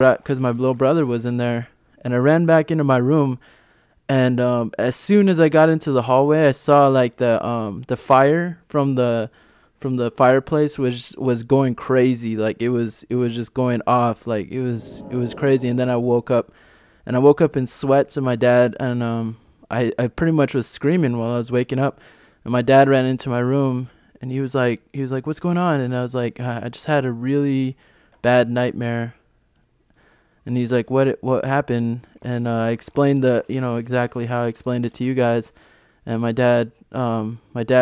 because my little brother was in there, and I ran back into my room. And as soon as I got into the hallway, I saw like the fire from the fireplace was going crazy. Like it was just going off. Like it was crazy. And then I woke up, in sweats, and my dad and I pretty much was screaming while I was waking up, and my dad ran into my room, and he was like, "What's going on?" And I was like, "I just had a really bad nightmare." And he's like, what happened? And I explained exactly how I explained it to you guys. And my dad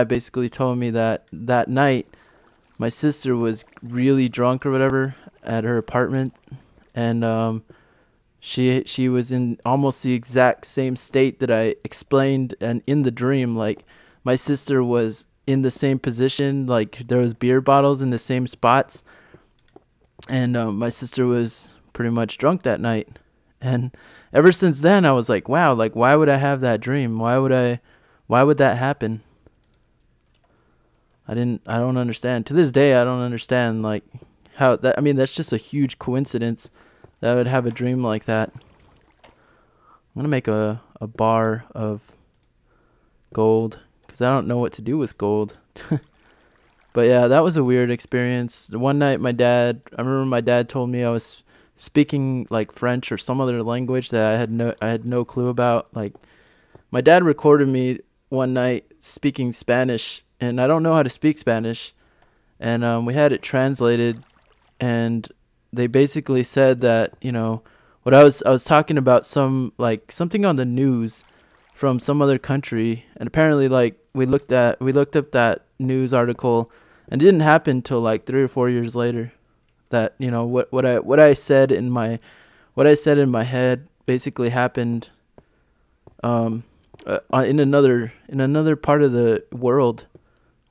basically told me that night my sister was really drunk or whatever at her apartment, and she was in almost the exact same state that I explained, and in the dream, like my sister was in the same position, like there was beer bottles in the same spots, and my sister was pretty much drunk that night. And ever since then I was like, wow, like why would I have that dream? Why would that happen? I don't understand. To this day I don't understand like how that, I mean, that's just a huge coincidence that I would have a dream like that. I'm gonna make a bar of gold because I don't know what to do with gold. But yeah, that was a weird experience. One night I remember my dad told me I was speaking like French or some other language that I had no clue about. Like my dad recorded me one night speaking Spanish, and I don't know how to speak Spanish, and we had it translated, and they basically said that what I was talking about, something on the news from some other country, and apparently like we looked up that news article, and it didn't happen till like 3 or 4 years later. That what I said in my head basically happened in another part of the world,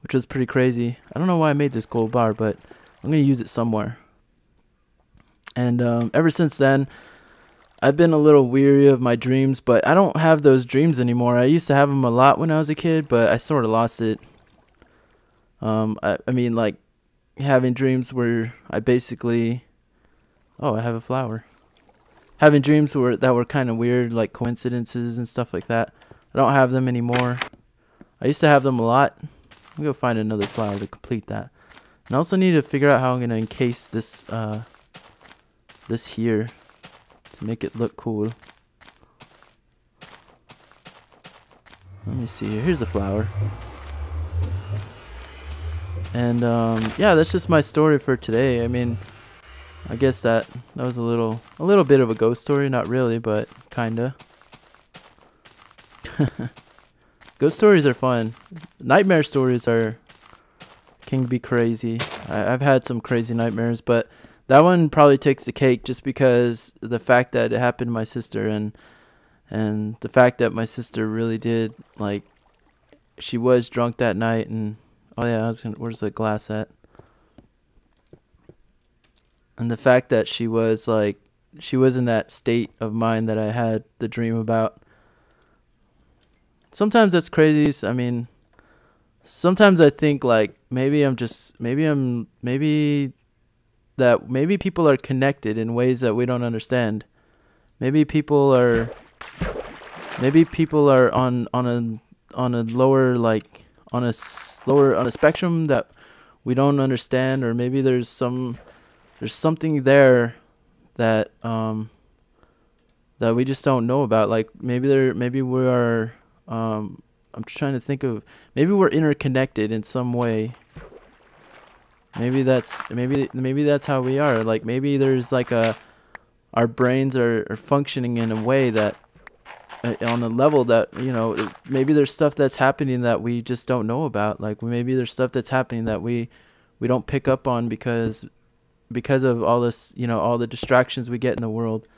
which was pretty crazy. I don't know why I made this gold bar, but I'm gonna use it somewhere. And ever since then, I've been a little weary of my dreams, but I don't have those dreams anymore. I used to have them a lot when I was a kid, but I sort of lost it. I mean, like, having dreams where I basically, oh, I have a flower. Having dreams that were kind of weird, like coincidences and stuff like that. I don't have them anymore. I used to have them a lot. I'm gonna find another flower to complete that. And I also need to figure out how I'm gonna encase this here to make it look cool. Let me see here. Here's the flower. And yeah, that's just my story for today. I mean, I guess that was a little bit of a ghost story. Not really, but kinda. Ghost stories are fun. Nightmare stories can be crazy. I've had some crazy nightmares, but that one probably takes the cake just because the fact that it happened to my sister, and the fact that my sister really did, like, she was drunk that night. And oh yeah, where's the glass at? And the fact that she was in that state of mind that I had the dream about. Sometimes that's crazy. I mean, sometimes I think like maybe people are connected in ways that we don't understand. Maybe people are on a lower, like on a spectrum that we don't understand, or maybe there's something there that that we just don't know about. Like maybe we are I'm trying to think of, maybe we're interconnected in some way. Maybe that's how we are. Like maybe there's like our brains are functioning in a way that on a level that, maybe there's stuff that's happening that we just don't know about. Like maybe there's stuff that's happening that we don't pick up on because of all this, all the distractions we get in the world,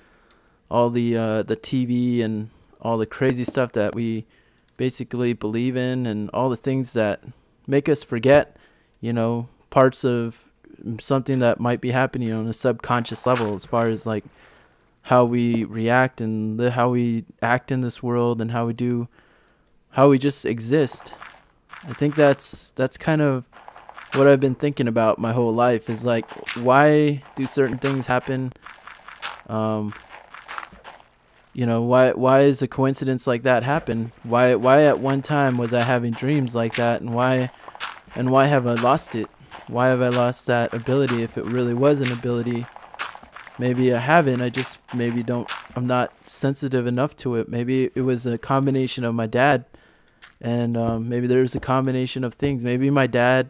all the TV and all the crazy stuff that we basically believe in, and all the things that make us forget, parts of something that might be happening on a subconscious level, as far as like how we react and how we act in this world, and how we just exist. I think that's kind of what I've been thinking about my whole life, is like, why do certain things happen? Um, why is a coincidence like that happen? Why at one time was I having dreams like that, and why have I lost it? Why have I lost that ability if it really was an ability? Maybe I haven't. I just maybe don't. I'm not sensitive enough to it. Maybe it was a combination of my dad, and maybe there's a combination of things. Maybe my dad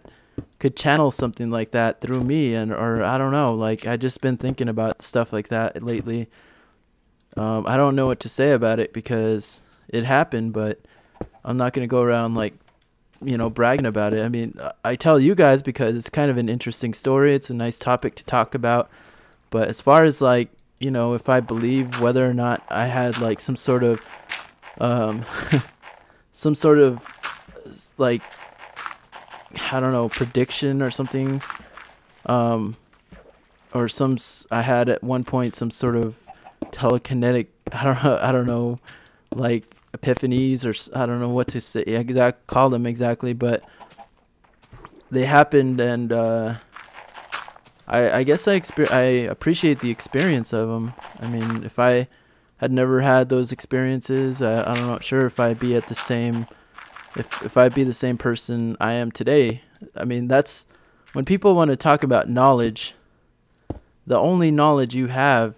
could channel something like that through me, or I don't know. Like, I just been thinking about stuff like that lately. I don't know what to say about it because it happened, but I'm not gonna go around like, bragging about it. I mean, I tell you guys because it's kind of an interesting story. It's a nice topic to talk about. But as far as like, if I believe whether or not I had like some sort of, some sort of like, I don't know, prediction or something, or I had at one point some sort of telekinetic, I don't know, like epiphanies, or I don't know what to say, call them exactly, but they happened, and I guess I appreciate the experience of them. I mean, if I had never had those experiences, I'm not sure if I'd be at the same, if I'd be the same person I am today. I mean, that's when people want to talk about knowledge. The only knowledge you have,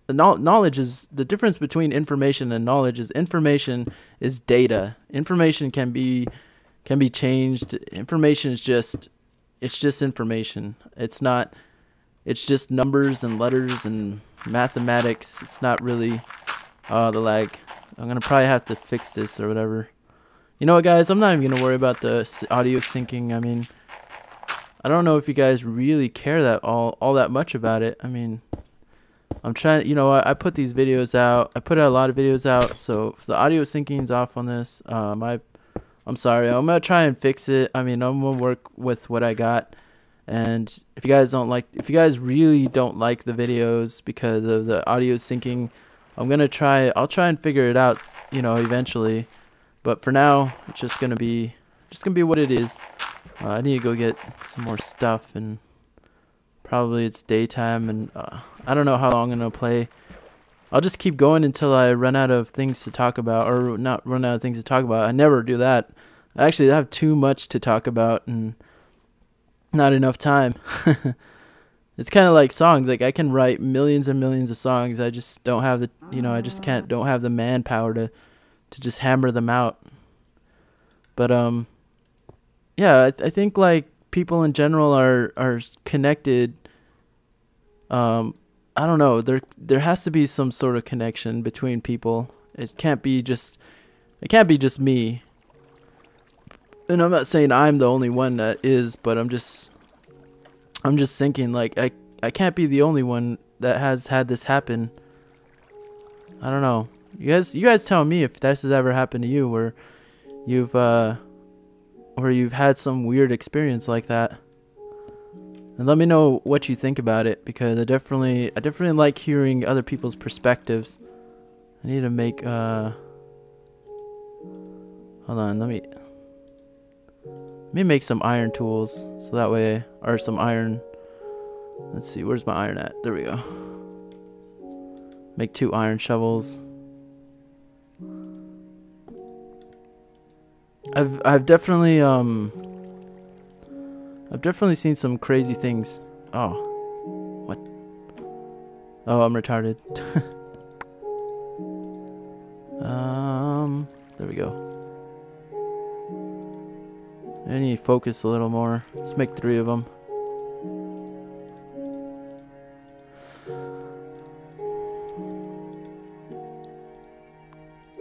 knowledge is the difference between information and knowledge. Is information is data. Information can be changed. Information is just information. It's not. It's just numbers and letters and mathematics. It's not really. The lag. I'm gonna probably have to fix this or whatever. You know what, guys? I'm not even gonna worry about the audio syncing. I mean, I don't know if you guys really care that all that much about it. I mean, I'm trying. I put these videos out. I put out a lot of videos out. So if the audio syncing's off on this, I'm sorry. I'm gonna try and fix it. I mean, I'm gonna work with what I got. And if you guys really don't like the videos because of the audio syncing, I'll try and figure it out, eventually. But for now, it's just gonna be what it is. I need to go get some more stuff, and probably it's daytime, and I don't know how long I'm gonna play. I'll just keep going until I run out of things to talk about, or not run out of things to talk about. I never do that. I actually have too much to talk about and not enough time. It's kind of like songs. Like, I can write millions and millions of songs. I just don't have don't have the manpower to just hammer them out. But yeah, I think like people in general are connected. I don't know. There has to be some sort of connection between people. It can't be just me. And I'm not saying I'm the only one that is, but I'm just thinking, like, I can't be the only one that has had this happen. I don't know. You guys tell me if this has ever happened to you, where you've had some weird experience like that. And let me know what you think about it, because I definitely like hearing other people's perspectives. I need to make hold on, let me make some iron tools, so that way, or some iron. Let's see, where's my iron at? There we go. Make 2 iron shovels. I've definitely seen some crazy things. Oh, what? Oh, I'm retarded. There we go. I need to focus a little more. Let's make 3 of them.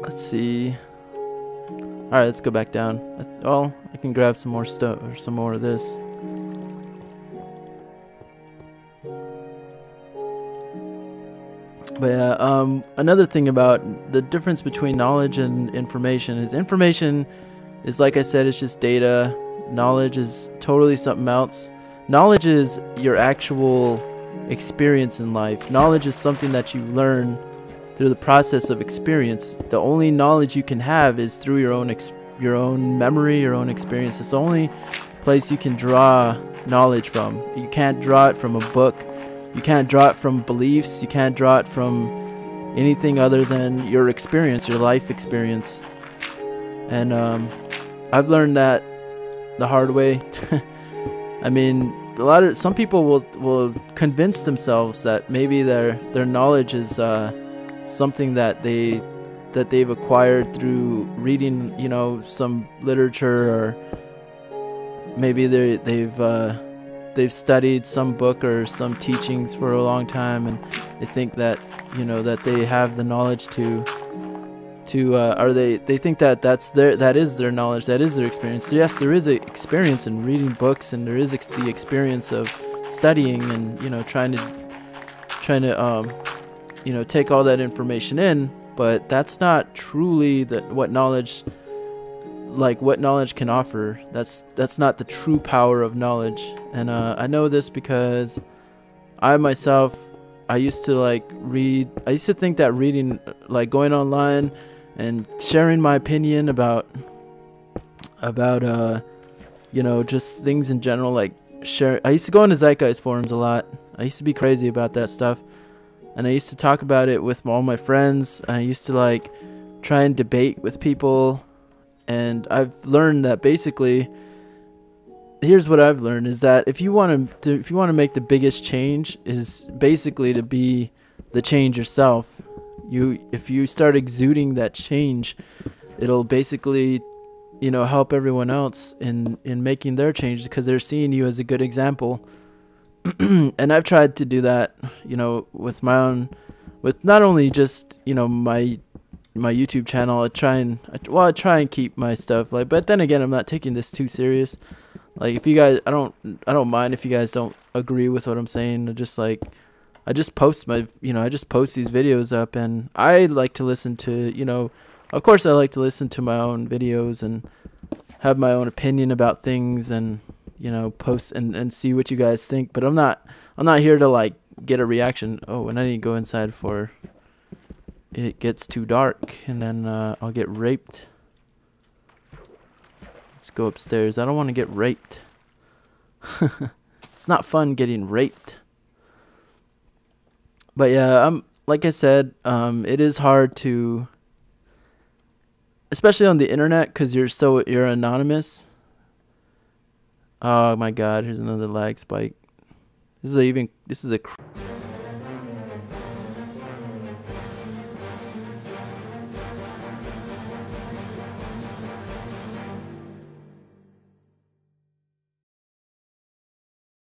Let's see. Alright, let's go back down. I can grab some more stuff, or some more of this. But yeah, another thing about the difference between knowledge and information is, like I said, it's just data. Knowledge is totally something else. Knowledge is your actual experience in life. Knowledge is something that you learn through the process of experience. The only knowledge you can have is through your own memory, your own experience. It's the only place you can draw knowledge from. You can't draw it from a book. You can't draw it from beliefs. You can't draw it from anything other than your experience, your life experience. And I've learned that the hard way. I mean, some people will convince themselves that maybe their knowledge is something that they've acquired through reading, you know, some literature, or maybe they've studied some book or some teachings for a long time, and they think that, you know, that they have the knowledge or they think that that is their knowledge, that is their experience. Yes, there is an experience in reading books, and there is the experience of studying and, you know, trying to you know, take all that information in, but that's not truly what knowledge can offer. That's not the true power of knowledge. And I know this because I myself, I used to think that reading, like going online and sharing my opinion about you know, just things in general, like I used to go on the Zeitgeist forums a lot. I used to be crazy about that stuff, and I used to talk about it with all my friends. I used to like try and debate with people, and I've learned that basically, here's what I've learned, is that if you want to make the biggest change, is basically to be the change yourself. If you start exuding that change, it'll basically, you know, help everyone else in making their change, because they're seeing you as a good example. And I've tried to do that, you know, with not only just, you know, my YouTube channel. I try and keep my stuff like, but then again, I'm not taking this too serious. Like, if you guys, I don't mind if you guys don't agree with what I'm saying. I just post these videos up, and I like to listen to, you know, of course I like to listen to my own videos and have my own opinion about things, and, you know, post and see what you guys think. But I'm not here to like get a reaction. Oh, and I need to go inside before it gets too dark, and then I'll get raped. Let's go upstairs. I don't want to get raped. It's not fun getting raped. But yeah, like I said, it is hard to, especially on the internet, because you're anonymous. Oh my God, here's another lag spike. This is a